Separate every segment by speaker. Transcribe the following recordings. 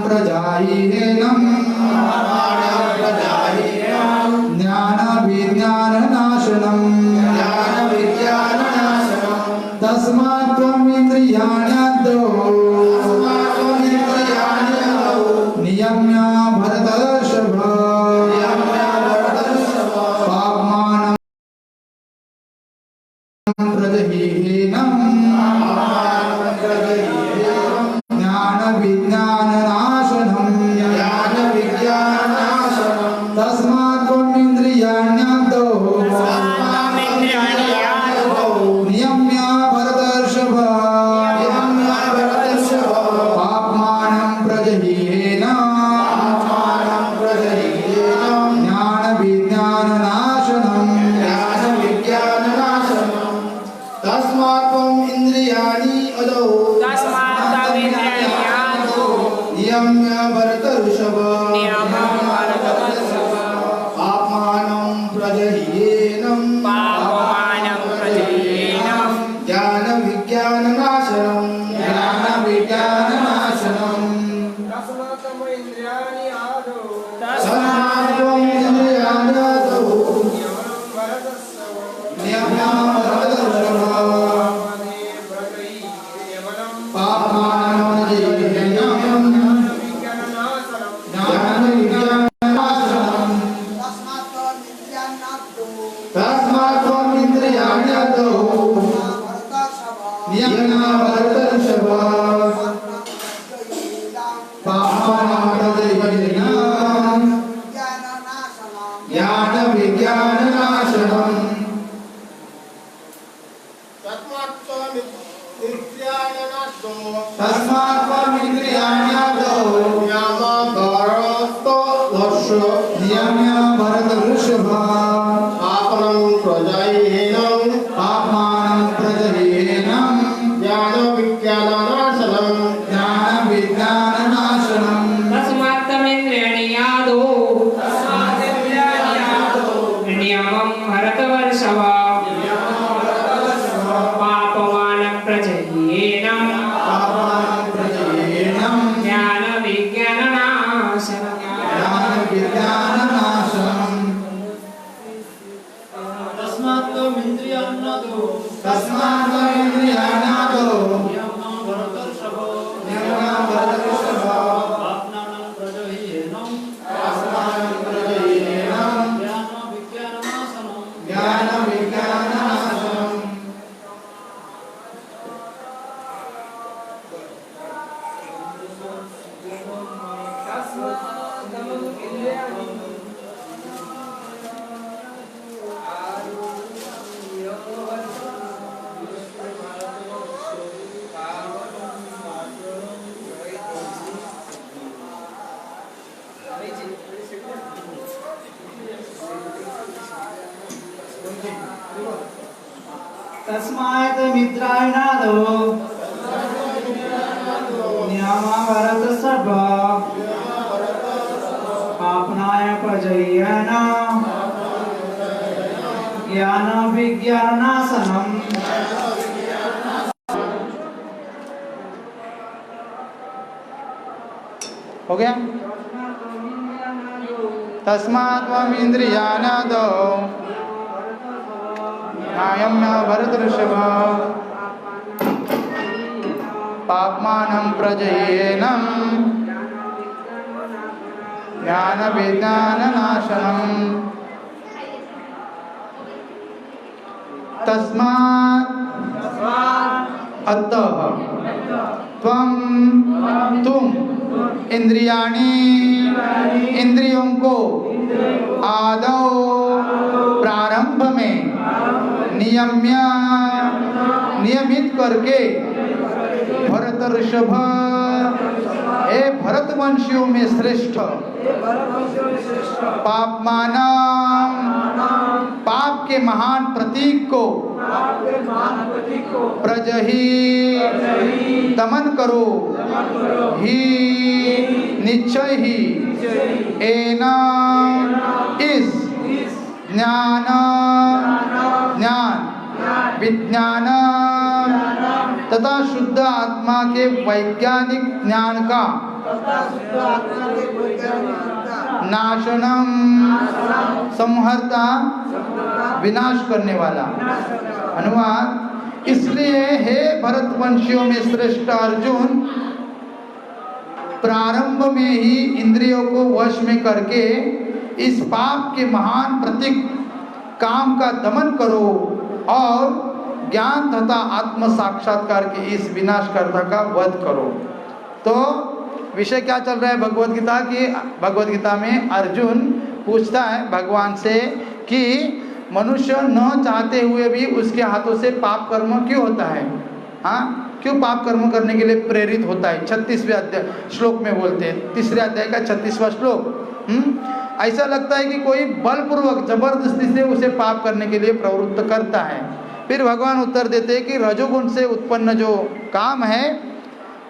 Speaker 1: प्रजाहीनम् ज्ञान विज्ञान नाशनम् तस्मात् त्वम् इंद्रियाण्यादौ नियम्य भरतर्षभ पाप्मानं प्रजहीनम् ज्ञान विज्ञान नाशनम् तस्मात् त्वम् इंद्रियाण्यादौ नियम्य भरतर्षभ पाप्मानं प्रजहीन ज्ञान विज्ञान नाशनम्
Speaker 2: तस्मात् त्वम् इंद्रियाणि अदौ नियम्य भरतर्षभ पाप्मानं प्रजहीनम् ज्ञान विज्ञान नाशनम् तस्मात् त्वम् इंद्रियाणि अदौ
Speaker 1: नियम्य भरतर्षभ पाप्मानं प्रजहीन ज्ञान विज्ञान नाशनम् तस्मात् त्वम् इंद्रियाण्यादौ नियम्य भरतर्षभ पाप्मानं प्रजहीन ज्ञान विज्ञान नाशनम् तस्मात् त्वम् इंद्रियाण्यादौ नियम्य भरतर्षभ पाप्मानं प्रजहीन
Speaker 2: ज्ञान विज्ञान नाशनम्
Speaker 3: तस्मात् त्वम् इंद्रियाण्यादौ नियमं भरतर्षभ पाप्मानं प्रजहीन ज्ञान विज्ञान नाशनम्
Speaker 2: तस्मात् त्वम् इंद्रियाण्यादौ नियम्य भरतर्षभ पाप्मानं प्रजहीन ज्ञान विज्ञान नाशनम्
Speaker 4: तस्मात् मित्राणादौ नियम्य भरतर्षभ पाप्मानं प्रजहीन ज्ञान विज्ञान नाशनम्
Speaker 1: हो गया। तस्मात् त्वम् इंद्रियाण्यादौ नियम्य भरतर्षभ पाप्मानं प्रजहीन ज्ञान विज्ञान नाशनम् तस्मात् अतः तुम इंद्रियाणि इंद्रियों को आदौ प्रारंभ में नियमित करके भरतर्षभ हे भरतवंशियों में श्रेष्ठ पाप के महान प्रतीक को प्रजही दमन करो ही निश्चय ही एना इस ज्ञान विज्ञान तथा शुद्ध आत्मा के वैज्ञानिक ज्ञान का नाशनम संहर्ता विनाश करने वाला। अनुवाद, इसलिए हे भरतवंशियों में श्रेष्ठ अर्जुन, प्रारंभ में ही इंद्रियों को वश में करके इस पाप के महान प्रतीक काम का दमन करो और ज्ञान तथा आत्म साक्षात्कार के इस विनाशकर्ता का वध करो। तो विषय क्या चल रहा है भगवत गीता की? भगवत गीता में अर्जुन पूछता है भगवान से कि मनुष्य न चाहते हुए भी उसके हाथों से पाप कर्म क्यों होता है? हाँ, क्यों पाप कर्म करने के लिए प्रेरित होता है? 36वें अध्याय श्लोक में बोलते हैं, 3रे अध्याय का 36वां श्लोक। ऐसा लगता है कि कोई बलपूर्वक जबरदस्ती से उसे पाप करने के लिए प्रवृत्त करता है। फिर भगवान उत्तर देते हैं कि रजोगुण से उत्पन्न जो काम है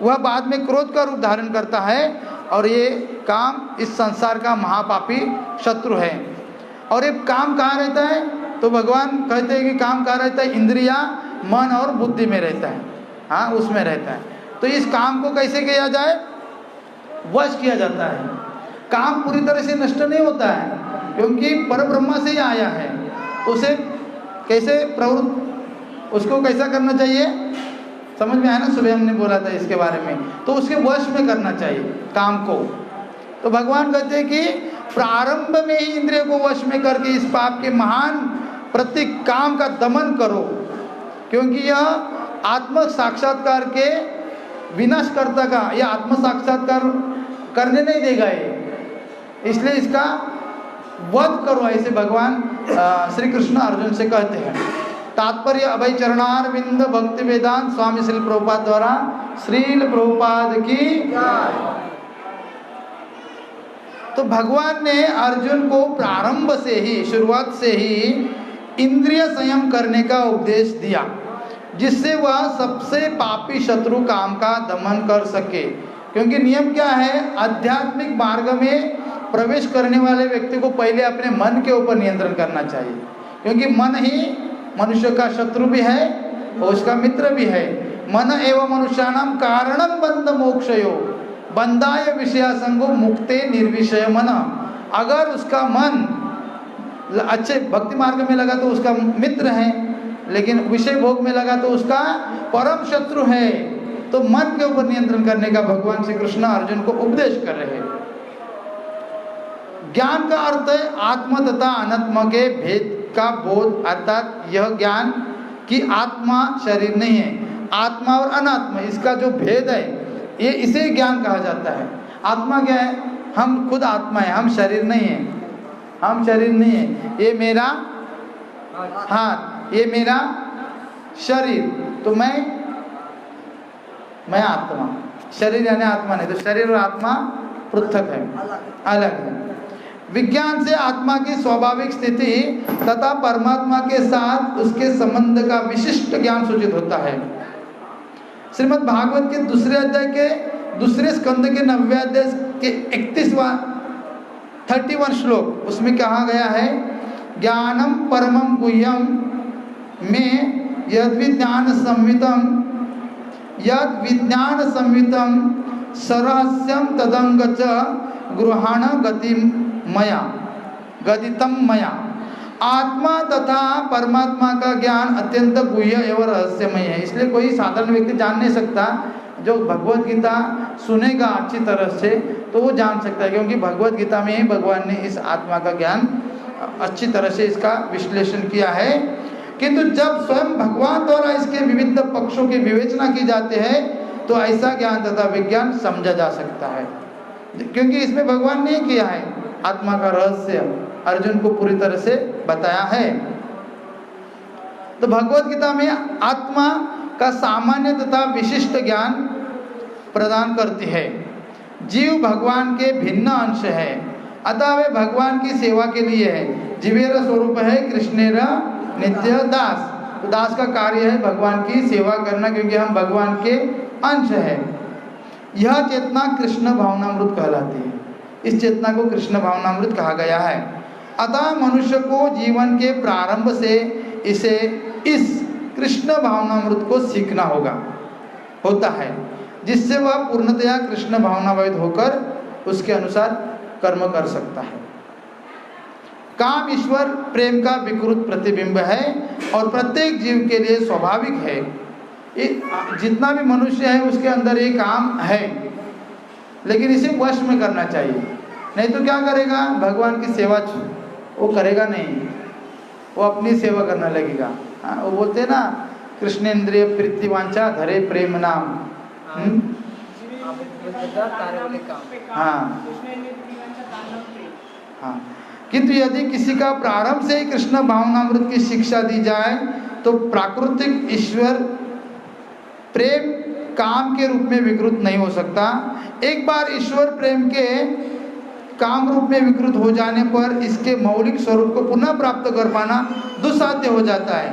Speaker 1: वह बाद में क्रोध का रूप धारण करता है और ये काम इस संसार का महापापी शत्रु है। और ये काम कहाँ रहता है? तो भगवान कहते हैं कि काम कहाँ रहता है? इंद्रिया, मन और बुद्धि में रहता है। हाँ, उसमें रहता है। तो इस काम को कैसे किया जाए? वश किया जाता है। काम पूरी तरह से नष्ट नहीं होता है क्योंकि परब्रह्म से ही आया है। तो उसे कैसे प्रवृत्त, उसको कैसा करना चाहिए? समझ में आया ना? सुबह हमने बोला था इसके बारे में। तो उसके वश में करना चाहिए काम को। तो भगवान कहते हैं कि प्रारंभ में ही इंद्रियों को वश में करके इस पाप के महान प्रतीक काम का दमन करो, क्योंकि यह आत्म साक्षात्कार के विनाशकर्ता का, यह आत्म साक्षात्कार करने नहीं देगा ये, इसलिए इसका वध करो। ऐसे भगवान श्री कृष्ण अर्जुन से कहते हैं। तात्पर्य अभय चरणारविंद भक्ति वेदांत स्वामी श्रील प्रभुपाद द्वारा श्रील प्रभुपाद की। तो भगवान ने अर्जुन को प्रारंभ से ही, शुरुआत से ही इंद्रिय संयम करने का उपदेश दिया, जिससे वह सबसे पापी शत्रु काम का दमन कर सके। क्योंकि नियम क्या है? आध्यात्मिक मार्ग में प्रवेश करने वाले व्यक्ति को पहले अपने मन के ऊपर नियंत्रण करना चाहिए, क्योंकि मन ही मनुष्य का शत्रु भी है और उसका मित्र भी है। मन एवं मनुष्याणाम कारणम बंध मोक्षयो बंधाय विषयासंगो मुक्ते निर्विषय मन। अगर उसका मन अच्छे भक्ति मार्ग में लगा तो उसका मित्र है, लेकिन विषय भोग में लगा तो उसका परम शत्रु है। तो मन के ऊपर नियंत्रण करने का भगवान श्री कृष्ण अर्जुन को उपदेश कर रहे हैं। ज्ञान का अर्थ है आत्मा तथा अनात्मा के भेद का बोध, अर्थात यह ज्ञान कि आत्मा शरीर नहीं है, आत्मा और अनात्मा इसका जो भेद है ये इसे ज्ञान कहा जाता है। आत्मा क्या है? हम खुद आत्मा है, हम शरीर नहीं है, हम शरीर नहीं है। ये मेरा हाथ, ये मेरा शरीर, तो मैं आत्मा। शरीर यानी आत्मा नहीं, तो शरीर और आत्मा पृथक है, अलग है। विज्ञान से आत्मा की स्वाभाविक स्थिति तथा परमात्मा के साथ उसके संबंध का विशिष्ट ज्ञान सूचित होता है। श्रीमद् भागवत के 2 अध्याय के 2 स्कंद के 9वें अध्याय के 31 श्लोक, उसमें कहा गया है ज्ञानम परमम गुह्यम में यद विज्ञान संवितम सरहस्यम तदंग च गृहाण गदितम मया। आत्मा तथा परमात्मा का ज्ञान अत्यंत गुह्य एवं रहस्यमय है, इसलिए कोई साधारण व्यक्ति जान नहीं सकता। जो भगवत गीता सुनेगा अच्छी तरह से तो वो जान सकता है, क्योंकि भगवत गीता में ही भगवान ने इस आत्मा का ज्ञान अच्छी तरह से इसका विश्लेषण किया है। किंतु जब स्वयं भगवान द्वारा इसके विविध पक्षों की विवेचना की जाती है तो ऐसा ज्ञान तथा विज्ञान समझा जा सकता है, क्योंकि इसमें भगवान ने किया है आत्मा का रहस्य अर्जुन को पूरी तरह से बताया है। तो भगवत गीता में आत्मा का सामान्य तथा विशिष्ट ज्ञान प्रदान करती है। जीव भगवान के भिन्न अंश है, अतः वे भगवान की सेवा के लिए है। जीवेर स्वरूप है कृष्णेर नित्य दास, तो दास का कार्य है भगवान की सेवा करना, क्योंकि हम भगवान के अंश है। यह चेतना कृष्ण भावनामृत कहलाती है, इस चेतना को कृष्ण भावनामृत कहा गया है। अतः मनुष्य को जीवन के प्रारंभ से इस कृष्ण भावनामृत को सीखना होता है, जिससे वह पूर्णतया कृष्ण भावनाविद होकर उसके अनुसार कर्म कर सकता है। काम ईश्वर प्रेम का विकृत प्रतिबिंब है और प्रत्येक जीव के लिए स्वाभाविक है। जितना भी मनुष्य है उसके अंदर ये काम है, लेकिन इसे वश में करना चाहिए। नहीं तो क्या करेगा, भगवान की सेवा वो करेगा नहीं, वो अपनी सेवा करने लगेगा। हाँ, वो बोलते हैं ना, कृष्णेंद्रिय प्रीति वांछा धरे प्रेम नाम। हाँ हाँ, किंतु यदि किसी का प्रारंभ से ही कृष्ण भावनामृत की शिक्षा दी जाए तो प्राकृतिक ईश्वर प्रेम काम के रूप में विकृत नहीं हो सकता। एक बार ईश्वर प्रेम के काम रूप में विकृत हो जाने पर इसके मौलिक स्वरूप को पुनः प्राप्त कर पाना दुस्साध्य हो जाता है।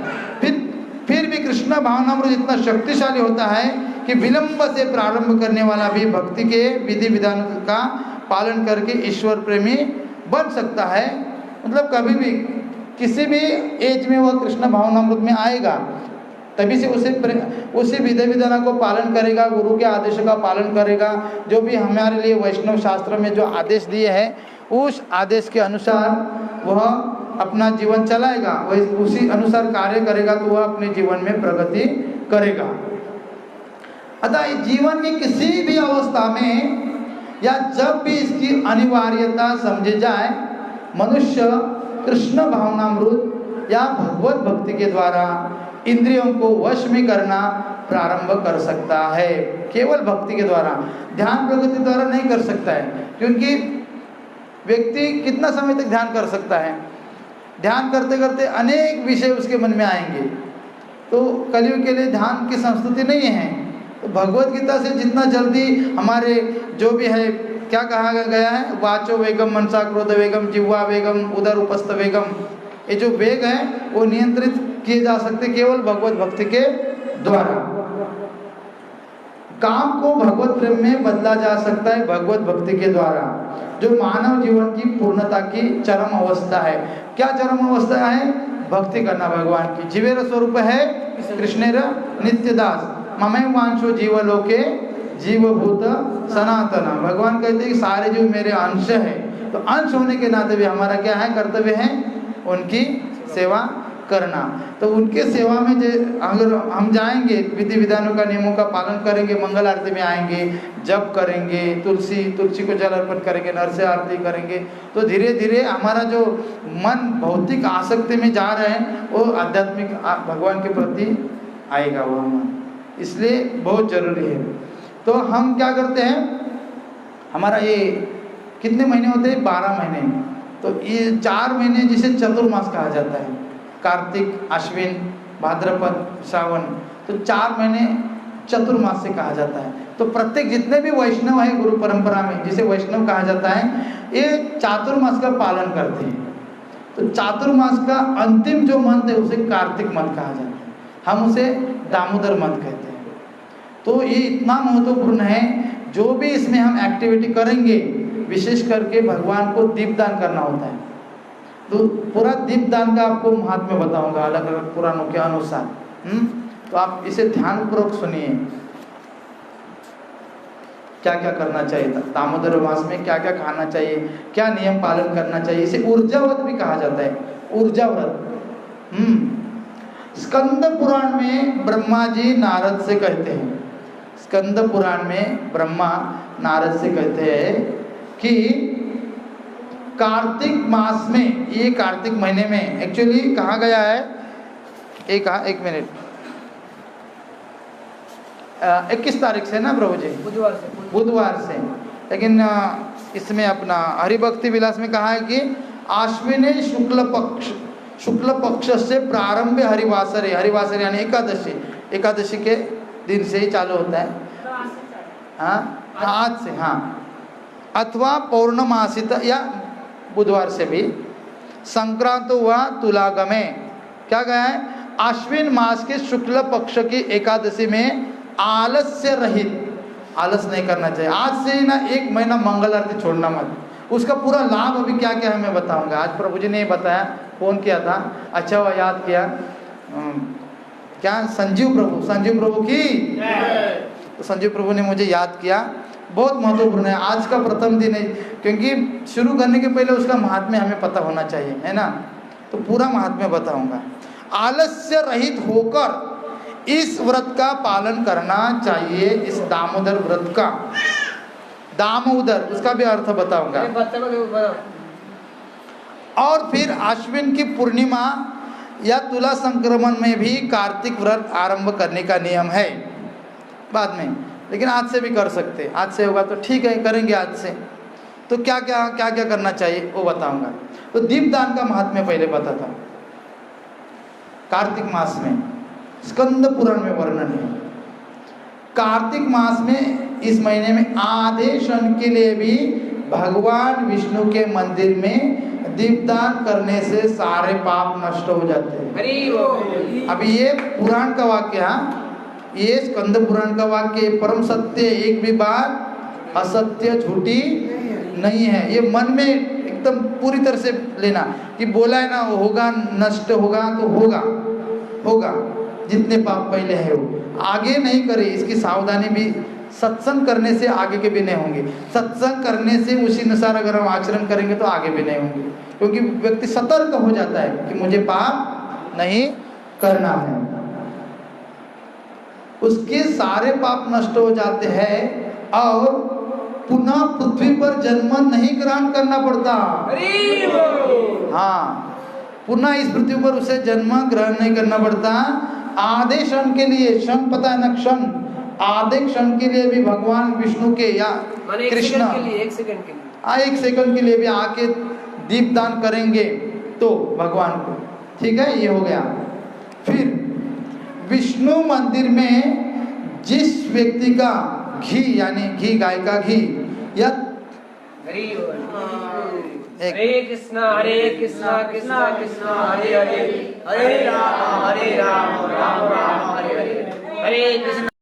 Speaker 1: फिर भी कृष्ण भावनामृत इतना शक्तिशाली होता है कि विलंब से प्रारंभ करने वाला भी भक्ति के विधि विधान का पालन करके ईश्वर प्रेमी बन सकता है। मतलब कभी भी किसी भी एज में वह कृष्ण भावनामृत में आएगा, तभी से उसे विधि विधान को पालन करेगा, गुरु के आदेश का पालन करेगा। जो भी हमारे लिए वैष्णव शास्त्र में जो आदेश दिए हैं उस आदेश के अनुसार वह अपना जीवन चलाएगा, वह उसी अनुसार कार्य करेगा तो वह अपने जीवन में प्रगति करेगा। अतः जीवन की किसी भी अवस्था में या जब भी इसकी अनिवार्यता समझी जाए, मनुष्य कृष्ण भावनामृत या भगवत भक्ति के द्वारा इंद्रियों को वश में करना प्रारंभ कर सकता है। केवल भक्ति के द्वारा, ध्यान प्रगति द्वारा नहीं कर सकता है, क्योंकि व्यक्ति कितना समय तक ध्यान कर सकता है। ध्यान करते करते अनेक विषय उसके मन में आएंगे, तो कलयुग के लिए ध्यान की संस्कृति नहीं है। तो भगवत गीता से जितना जल्दी हमारे जो भी है, क्या कहा गया है, वाचो वेगम मनसा क्रोध वेगम जिह्वा वेगम उदर उपस्थ वेगम, ये जो वेग है वो नियंत्रित किए जा सकते केवल भगवत भक्ति के द्वारा। काम को भगवत प्रेम में बदला जा सकता है भगवत भक्ति के द्वारा, जो मानव जीवन की पूर्णता की चरम अवस्था है। क्या चरम अवस्था है? भक्ति करना भगवान की। जीवेर स्वरूप है कृष्णेर नित्यदास ममे वांशो जीवलोके जीवभूत सनातन। भगवान कहते हैं कि सारे जीव मेरे अंश है, तो अंश होने के नाते भी हमारा क्या है, कर्तव्य है उनकी सेवा करना। तो उनके सेवा में अगर हम जाएंगे, विधि विधानों का नियमों का पालन करेंगे, मंगल आरती में आएंगे, जप करेंगे, तुलसी को जल अर्पण करेंगे, नरसे आरती करेंगे, तो धीरे धीरे हमारा जो मन भौतिक आसक्ति में जा रहे हैं वो आध्यात्मिक भगवान के प्रति आएगा वो मन। इसलिए बहुत जरूरी है। तो हम क्या करते हैं, हमारा ये कितने महीने होते हैं? 12 महीने। तो ये 4 महीने जिसे चतुर्मास कहा जाता है, कार्तिक, अश्विन, भाद्रपद, श्रावण, तो 4 महीने चतुर्मास से कहा जाता है। तो प्रत्येक जितने भी वैष्णव है गुरु परंपरा में, जिसे वैष्णव कहा जाता है, ये चातुर्मास का पालन करते हैं। तो चातुर्मास का अंतिम जो मंथ है उसे कार्तिक मंथ कहा जाता है, हम उसे दामोदर मंथ कहते हैं। तो ये इतना महत्वपूर्ण है, जो भी इसमें हम एक्टिविटी करेंगे, विशेष करके भगवान को दीपदान करना होता है। तो पूरा दीपदान का आपको महात्म्य बताऊंगा अलग अलग पुराणों के अनुसार। तो आप इसे ध्यानपूर्वक सुनिए, क्या क्या करना चाहिए, दामोदर मास में क्या क्या खाना चाहिए, क्या नियम पालन करना चाहिए। इसे ऊर्जा व्रत भी कहा जाता है, ऊर्जा व्रत। स्कंद पुराण में ब्रह्मा जी नारद से कहते हैं, स्कंद पुराण में ब्रह्मा नारद से कहते हैं कि कार्तिक मास में, ये कार्तिक महीने में एक्चुअली कहा गया है, एक मिनट, 21 तारीख से ना प्रभु जी, बुधवार से। लेकिन इसमें अपना हरिभक्ति विलास में कहा है कि आश्विन शुक्ल पक्ष से प्रारंभ हरिवासरे, हरिवासरे यानी एकादशी के दिन से ही चालू होता है। हाँ, आज से, हाँ, अथवा पौर्णमासित या बुधवार से भी। संक्रांत हुआ तुलागमे, क्या गया है, आश्विन मास के शुक्ल पक्ष की एकादशी में आलस्य रहित, आलस नहीं करना चाहिए। आज से ना 1 महीना मंगल आरती छोड़ना मत। उसका पूरा लाभ अभी क्या क्या है मैं बताऊंगा। आज प्रभु जी ने बताया, फोन किया था, अच्छा हुआ याद किया। क्या संजीव प्रभु की, तो संजीव प्रभु ने मुझे याद किया। बहुत महत्वपूर्ण है। आज का प्रथम दिन है, क्योंकि शुरू करने के पहले उसका महात्म्य हमें पता होना चाहिए, है ना। तो पूरा महात्म्य बताऊंगा। आलस्य रहित होकर इस व्रत का पालन करना चाहिए, इस दामोदर व्रत का। दामोदर उसका भी अर्थ बताऊंगा। और फिर आश्विन की पूर्णिमा या तुला संक्रमण में भी कार्तिक व्रत आरंभ करने का नियम है बाद में, लेकिन आज से भी कर सकते। आज से होगा तो ठीक है, करेंगे आज से। तो क्या क्या करना चाहिए वो बताऊंगा। तो दीपदान का महात्म्य पहले बताता हूँ। कार्तिक मास में स्कंद पुराण में वर्णन है। कार्तिक मास में इस महीने में आधे क्षण के लिए भी भगवान विष्णु के मंदिर में दीपदान करने से सारे पाप नष्ट हो जाते हैं। अभी ये पुराण का वाक्य है, ये स्कंद पुराण का वाक्य परम सत्य, एक भी बात असत्य झूठी नहीं है। ये मन में एकदम पूरी तरह से लेना कि बोला है ना होगा, नष्ट होगा तो होगा जितने पाप पहले है वो आगे नहीं करे। इसकी सावधानी भी सत्संग करने से आगे के भी नहीं होंगे। सत्संग करने से उसी अनुसार अगर हम आचरण करेंगे तो आगे भी नहीं होंगे, क्योंकि व्यक्ति सतर्क हो जाता है कि मुझे पाप नहीं करना है। उसके सारे पाप नष्ट हो जाते हैं और पुनः पृथ्वी पर जन्म नहीं ग्रहण करना पड़ता। हाँ, पुनः इस पृथ्वी पर उसे जन्म ग्रहण नहीं करना पड़ता। आधे क्षण के लिए, क्षण पता है ना, क्षण, आधे क्षण के लिए भी भगवान विष्णु के या कृष्ण
Speaker 5: एक सेकंड के लिए
Speaker 1: एक सेकंड के लिए भी आके दीपदान करेंगे तो भगवान को, ठीक है। ये हो गया। फिर विष्णु मंदिर में जिस व्यक्ति का घी यानी घी, गाय का घी या
Speaker 5: हरे कृष्णा कृष्णा कृष्णा हरे हरे, हरे राम राम राम हरे हरे, हरे कृष्णा।